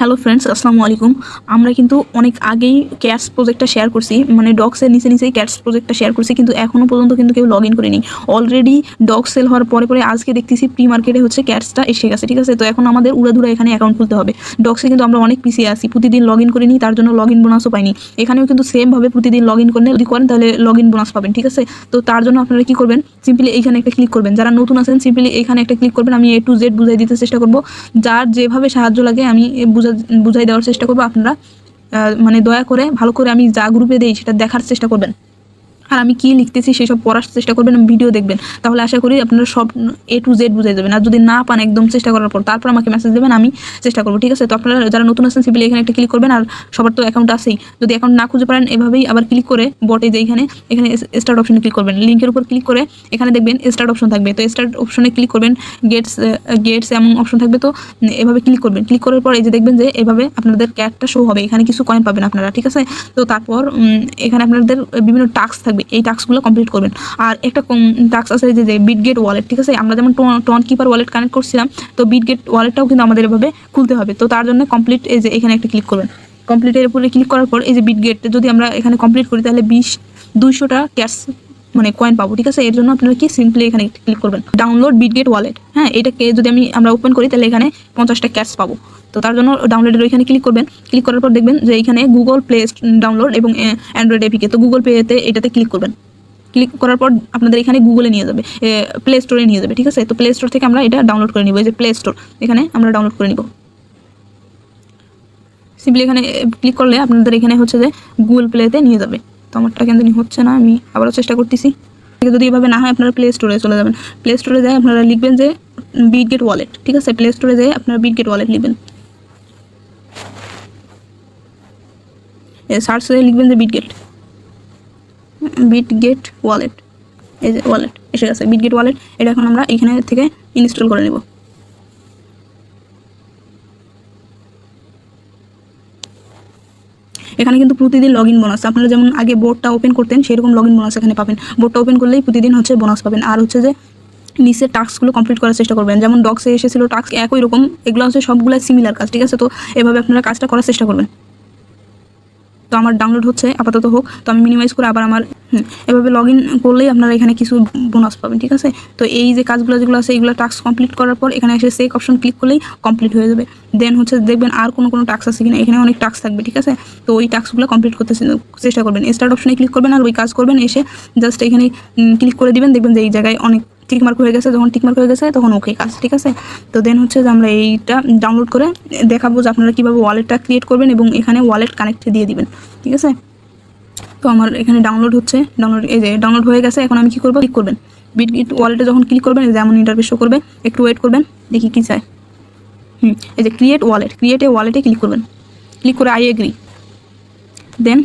Hello friends, আসসালামু আলাইকুম। আমরা কিন্তু অনেক আগেই ক্যাটস প্রজেক্টটা শেয়ার করছি, মানে ডগসের নিচেই ক্যাটস প্রজেক্টটা শেয়ার করছি, কিন্তু এখনও পর্যন্ত কিন্তু কেউ লগ ইন করেনি। অলরেডি ডগ সেল হওয়ার পরে আজকে দেখতেছি প্রি মার্কেটে হচ্ছে ক্যাটসটা এসে গেছে, ঠিক আছে। তো এখন আমাদের উড়াধুরা এখানে অ্যাকাউন্ট খুলতে হবে। ডগসে কিন্তু আমরা অনেক পিছিয়ে আসি, প্রতিদিন লগ ইন করিনি, তার জন্য লগ ইন বোনাসও পাইনি। এখানেও কিন্তু সেমভাবে প্রতিদিন লগ ইন করলে যদি করেন তাহলে লগ ইন বোনাস পাবেন, ঠিক আছে। তো তার জন্য আপনারা কী করবেন, সিম্পলি এইখানে একটা ক্লিক করবেন। যারা নতুন আছেন সিম্পলি এইখানে একটা ক্লিক করবেন। আমি A to Z বুঝাই দিতে চেষ্টা করবো, যার যেভাবে সাহায্য লাগে আমি বুঝাই দেওয়ার চেষ্টা করবো। আপনারা মানে দয়া করে ভালো করে আমি যা গ্রুপে দিই সেটা দেখার চেষ্টা করবেন, আর আমি কী লিখতেছি সেসব পড়ার চেষ্টা করবেন, ভিডিও দেখবেন। তাহলে আশা করি আপনারা সব A to Z বুঝে যাবেন। আর যদি না পান একদম চেষ্টা করার পর তারপর আমাকে মেসেজ দেবেন, আমি চেষ্টা করবো, ঠিক আছে। তো আপনারা যারা নতুন আছেন সিম্পলি এখানে একটা ক্লিক করবেন। আর সবার তো অ্যাকাউন্ট আছেই, যদি অ্যাকাউন্ট না খুঁজে পারেন এভাবেই আবার ক্লিক করে বটে যে এখানে স্টার্ট অপশনে ক্লিক করবেন। লিঙ্কের উপর ক্লিক করে এখানে দেখবেন স্টার্ট অপশন থাকবে, তো স্টার্ট অপশনে ক্লিক করবেন। গেটস এমন অপশন থাকবে, তো এভাবে ক্লিক করবেন। ক্লিক করার পর এই যে দেখবেন যে এভাবে আপনাদের ক্যাটটা শো হবে, এখানে কিছু কয়েন পাবেন আপনারা, ঠিক আছে। তো তারপর এখানে আপনাদের বিভিন্ন টাস্ক থাকবে, এই টাস্কগুলো কমপ্লিট করবেন। আর একটা টাস্ক আছে যে বিটগেট ওয়ালেট, ঠিক আছে। আমরা যেমন টন কিপার ওয়ালেট কানেক্ট করছিলাম, তো বিটগেট ওয়ালেটটাও কিন্তু আমাদের এভাবে খুলতে হবে। তো তার জন্য কমপ্লিট এই যে এখানে একটা ক্লিক করবেন। কমপ্লিটের উপরে ক্লিক করার পর এই যে বিটগেট যদি আমরা এখানে কমপ্লিট করি তাহলে 200টা ক্যাশ মানে কয়েন পাবো, ঠিক আছে। এর জন্য আপনারা কি সিম্পলি এখানে ক্লিক করবেন, ডাউনলোড বিটগেট ওয়ালেট। হ্যাঁ, এটাকে যদি আমরা ওপেন করি তাহলে এখানে 50টা ক্যাশ পাবো। তো তার জন্য ডাউনলোডের ওইখানে ক্লিক করবেন। ক্লিক করার পর দেখবেন যে এইখানে গুগল প্লে ডাউনলোড এবং অ্যান্ড্রয়েড এপিকে, তো গুগল পেতে এটাতে ক্লিক করবেন। ক্লিক করার পর আপনাদের এখানে গুগলে নিয়ে যাবে, প্লে স্টোরে নিয়ে যাবে, ঠিক আছে। তো প্লে স্টোর থেকে আমরা এটা ডাউনলোড করে নিব, এই যে প্লে স্টোর, এখানে আমরা ডাউনলোড করে নিব। সিম্পলি এখানে ক্লিক করলে আপনাদের এখানে হচ্ছে যে গুগল প্লেতে নিয়ে যাবে। তো আমারটা কেন জানি হচ্ছে না, আমি আবারও চেষ্টা করতেছি। যদি এভাবে না হয় আপনারা প্লে স্টোরে চলে যাবেন। প্লে স্টোরে যায় আপনারা লিখবেন যে বিটগেট ওয়ালেট, ঠিক আছে। প্লে স্টোরে যেয়ে আপনারা বিটগেট ওয়ালেট লিখবেন, সার্চ করে লিখবেন যে বিটগেট ওয়ালেট। এই যে ওয়ালেট এসে গেছে, বিটগেট ওয়ালেট। এটা এখন আমরা এখানে থেকে ইনস্টল করে নেব। এখানে কিন্তু প্রতিদিন লগ ইন বোনাস, আপনারা যেমন আগে বোর্ডটা ওপেন করতেন সেরকম লগ ইন বোনাস এখানে পাবেন। বোর্ডটা ওপেন করলেই প্রতিদিন হচ্ছে বোনাস পাবেন। আর হচ্ছে যে নিচের টাস্কগুলো কমপ্লিট করার চেষ্টা করবেন, যেমন ডগসে এসেছিলো টাস্ক একই রকম, এগুলো হচ্ছে সবগুলো সিমিলার কাজ, ঠিক আছে। তো এভাবে আপনারা কাজটা করার চেষ্টা করবেন। তো আমার ডাউনলোড হচ্ছে, আপাতত হোক। তো আমি মিনিমাইজ করে আবার আমার এভাবে লগ ইন করলেই আপনারা এখানে কিছু বোনাস পাবেন, ঠিক আছে। তো এই যে কাজগুলো যেগুলো আছে এগুলো টাস্ক কমপ্লিট করার পর এখানে এসে চেক অপশন ক্লিক করলেই কমপ্লিট হয়ে যাবে। দেন হচ্ছে দেখবেন আর কোনো টাস্ক আছে কিনা, এখানে অনেক টাস্ক থাকবে, ঠিক আছে। তো ওই টাস্কগুলো কমপ্লিট করতে চেষ্টা করবেন। স্টার্ট অপশনে ক্লিক করবেন আর ওই কাজ করবেন। এসে জাস্ট এখানে ক্লিক করে দিবেন, দেখবেন যে এই জায়গায় অনেক টিকমার্ক হয়ে গেছে। যখন টিকমার্ক হয়ে গেছে তখন ওকে কাজ, ঠিক আছে। তো দেন হচ্ছে যে আমরা এইটা ডাউনলোড করে দেখাবো যে আপনারা কীভাবে ওয়ালেটটা ক্রিয়েট করবেন এবং এখানে ওয়ালেট কানেক্ট দিয়ে দিবেন, ঠিক আছে। তো আমার এখানে ডাউনলোড হচ্ছে, এই যে ডাউনলোড হয়ে গেছে। এখন আমি কী করবো, ক্লিক করবেন বিটগেট ওয়ালেটে। যখন ক্লিক করবেন যেমন ইন্টারফেস শো করবে, একটু ওয়েট করবেন, দেখি কী চায়। এই যে ক্রিয়েট ওয়ালেটে ক্লিক করবেন। ক্লিক করে আই এগ্রি। দেন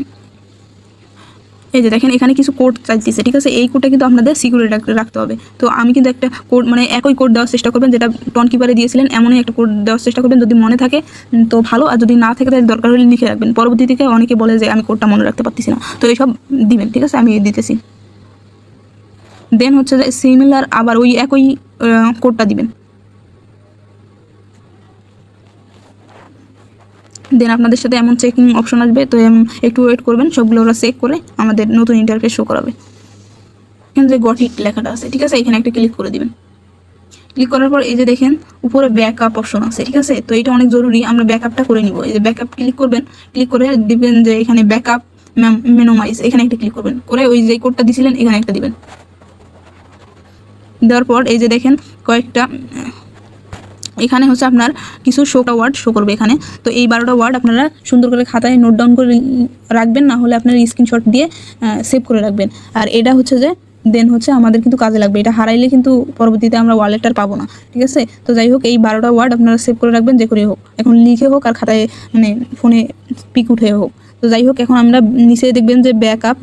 এই যে দেখেন এখানে কিছু কোড চাইতেছে, ঠিক আছে। এই কোডটা কিন্তু আপনাদের সিকিউরিটি রাখতে হবে। তো আমি কিন্তু একটা কোড মানে একই কোড দেওয়ার চেষ্টা করবেন যেটা টন কিপারে দিয়েছিলেন, এমনই একটা কোড দেওয়ার চেষ্টা করবেন। যদি মনে থাকে তো ভালো, আর যদি না থাকে তাহলে দরকার হলে লিখে রাখবেন। পরবর্তী থেকে অনেকে বলে যে আমি কোডটা মনে রাখতে পারতেছি না, তো এইসব দিবেন, ঠিক আছে। আমি দিতেছি। দেন হচ্ছে যে সিমিলার আবার ওই একই কোডটা দিবেন। দেন আপনাদের সাথে এমন চেকিং অপশন আসবে, তো একটু ওয়েট করবেন, সবগুলো ওরা চেক করে আমাদের নতুন ইন্টারফেস শো করাবে। এখানে যে গট ইট লেখাটা আছে, ঠিক আছে, এখানে একটা ক্লিক করে দিবেন। ক্লিক করার পর এই যে দেখেন উপরে ব্যাকআপ অপশন আছে, ঠিক আছে। তো এটা অনেক জরুরি, আমরা ব্যাকআপটা করে নিব। এই যে ব্যাকআপ ক্লিক করবেন, ক্লিক করে দিবেন যে এখানে ব্যাকআপ মিনিমাইজ, এখানে একটা ক্লিক করবেন। করে ওই যে কোডটা দিছিলেন এখানে একটা দিবেন। দেওয়ার পর এই যে দেখেন কয়েকটা এখানে হচ্ছে আপনার কিছু ওয়ার্ড শো করবে এখানে। তো এই 12টা ওয়ার্ড আপনারা সুন্দর করে খাতায় নোট ডাউন করে রাখবেন, না হলে আপনার স্ক্রিনশট দিয়ে সেভ করে রাখবেন। আর এটা হচ্ছে যে দেন হচ্ছে আমাদের কিন্তু কাজে লাগবে। এটা হারাইলে কিন্তু পরবর্তীতে আমরা ওয়ালেটটা পাবো না, ঠিক আছে। তো যাই হোক এই 12টা ওয়ার্ড আপনারা সেভ করে রাখবেন, যে করে হোক, এখন লিখে হোক আর খাতায় মানে ফোনে পিক উঠে হোক। তো যাই হোক এখন আমরা নিচে দেখবেন যে ব্যাকআপ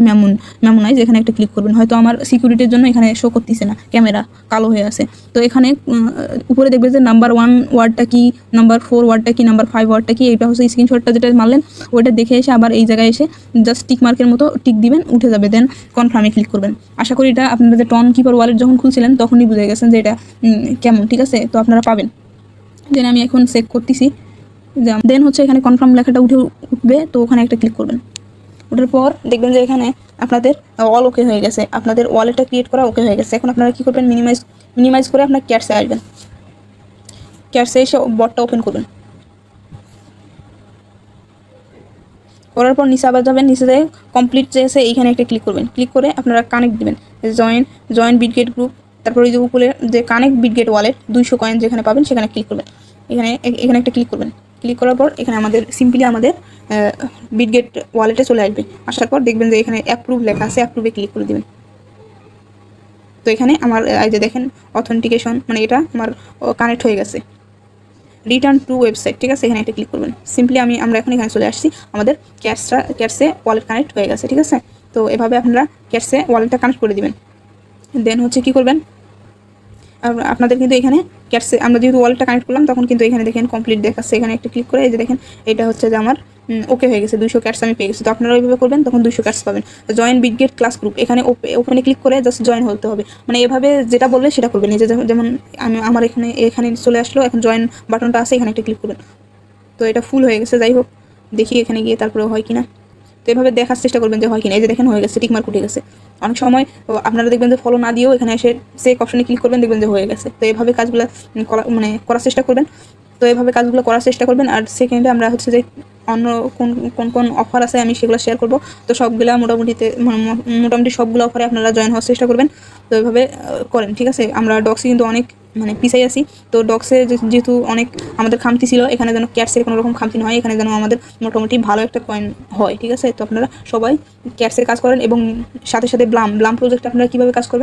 মেমোনাইজ, এখানে একটা ক্লিক করবেন। হয়তো আমার সিকিউরিটির জন্য এখানে শো করতেছে না, ক্যামেরা কালো হয়ে আছে। তো এখানে উপরে দেখবেন যে নাম্বার 1 ওয়ার্ডটা কি, নাম্বার 4 ওয়ার্ডটা কি, নাম্বার 5 ওয়ার্ডটা কি, এটা হচ্ছে স্ক্রিনশটটা যেটা মারলেন ওইটা দেখে এসে আবার এই জায়গায় এসে জাস্ট টিক মার্কের মতো টিক দিবেন, উঠে যাবে। দেন কনফার্মে ক্লিক করবেন। আশা করি এটা আপনারা যে টন কিপার ওয়ালেট যখন খুলছিলেন তখনই বুঝে গেছেন যে এটা কেমন, ঠিক আছে। তো আপনারা পাবেন। দেন আমি এখন চেক করতেছি, দেন হচ্ছে এখানে কনফার্ম লেখাটা উঠবে, তো ওখানে একটা ক্লিক করবেন। ওঠার পর দেখবেন যে এখানে আপনাদের অল ওকে হয়ে গেছে, আপনাদের ওয়ালেটটা ক্রিয়েট করা ওকে হয়ে গেছে। এখন আপনারা কী করবেন, মিনিমাইজ করে আপনার ক্যাটসে আসবেন, ক্যাটসে এসে বটটা ওপেন করবেন। করার পর নিচে আবার যাবেন, নিচে যেয়ে কমপ্লিট যে আছে এইখানে একটা ক্লিক করবেন। ক্লিক করে আপনারা কানেক্ট দেবেন, জয়েন বিটগেট গ্রুপ, তারপর ওই যে উপরে যে কানেক্ট বিটগেট ওয়ালেট 200 কয়েন যেখানে পাবেন সেখানে ক্লিক করবেন। এখানে একটা ক্লিক করবেন। ক্লিক করার পর এখানে সিম্পলি আমাদের বিটগেট ওয়ালেটে চলে আসবে। আসার পর দেখবেন যে এখানে অ্যাপ্রুভ লেখা আছে, অ্যাপ্রুভে ক্লিক করে দেবেন। তো এখানে আমার এই যে দেখেন অথেন্টিকেশন, মানে এটা আমার কানেক্ট হয়ে গেছে। রিটার্ন টু ওয়েবসাইট, ঠিক আছে, এখানে একটা ক্লিক করবেন। সিম্পলি আমরা এখন এখানে চলে আসছি, আমাদের ক্যাটসে ওয়ালেট কানেক্ট হয়ে গেছে, ঠিক আছে। তো এভাবে আপনারা ক্যাটসে ওয়ালেটটা কানেক্ট করে দিবেন। দেন হচ্ছে কী করবেন, আপনাদের কিন্তু এখানে ক্যাটসে আমরা যেহেতু ওয়ালেটটা কানেক্ট করলাম, তখন কিন্তু এখানে দেখেন কমপ্লিট দেখাচ্ছে। এখানে একটা ক্লিক করে এই যে দেখেন এটা হচ্ছে যে আমার ওকে হয়ে গেছে, 200 ক্যাটস আমি পেয়ে গেছি। তো আপনারা ওইভাবে করবেন, তখন 200 ক্যাটস পাবেন। জয়েন বিটগেট ক্লাস গ্রুপ, এখানে ওপেনে ক্লিক করে জাস্ট জয়েন হতে হবে, মানে এভাবে যেটা বলবে সেটা করবেন। এই যে যেমন আমার এখানে চলে আসলো, এখন জয়েন বাটনটা আছে, এখানে একটা ক্লিক করবেন। তো এটা ফুল হয়ে গেছে, যাই হোক দেখি এখানে গিয়ে তারপরে হয় কিনা। তো এভাবে দেখার চেষ্টা করবেন যে হয় কিনা। এই যে দেখেন হয়ে গেছে, টিকমার্ক উঠে গেছে। অনেক সময় আপনারা দেখবেন যে ফলো না দিয়েও এখানে এসে সেক অপশনে ক্লিক করবেন, দেখবেন যে হয়ে গেছে। তো এভাবে কাজগুলো করার চেষ্টা করবেন। আর সেকেন্ডে আমরা হচ্ছে যে অন্য কোন অফার আছে আমি সেগুলো শেয়ার করব। তো সবগুলা মোটামুটি সবগুলো অফারে আপনারা জয়েন হওয়ার চেষ্টা করবেন। তো এভাবে করেন, ঠিক আছে। আমরা ডক্সে কিন্তু অনেক পিছাই আছি। তো ডক্সে যেহেতু অনেক আমাদের খামতি ছিল, এখানে যেন ক্যাটসের কোনো রকম খামতি না হয়, এখানে যেন আমাদের মোটামুটি ভালো একটা কয়েন হয়, ঠিক আছে। তো আপনারা সবাই ক্যাটসের কাজ করেন এবং সাথে সাথে ব্লাম প্রজেক্টে আপনারা কীভাবে কাজ করবেন